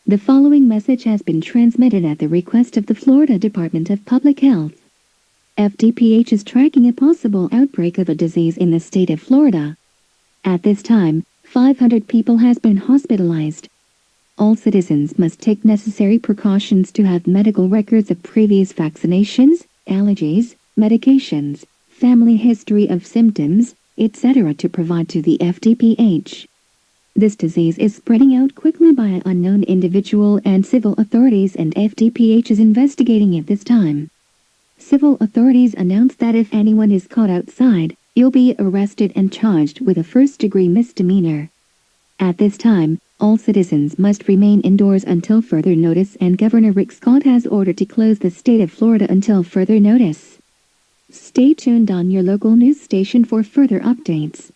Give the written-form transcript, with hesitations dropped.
The following message has been transmitted at the request of the Florida Department of Public Health. FDPH is tracking a possible outbreak of a disease in the state of Florida. At this time, 500 people has been hospitalized. All citizens must take necessary precautions to have medical records of previous vaccinations, allergies, medications, family history of symptoms, etc. to provide to the FDPH. This disease is spreading out quickly by an unknown individual and civil authorities and FDPH is investigating at this time. Civil authorities announced that if anyone is caught outside, you'll be arrested and charged with a first-degree misdemeanor. At this time, all citizens must remain indoors until further notice and Governor Rick Scott has ordered to close the state of Florida until further notice. Stay tuned on your local news station for further updates.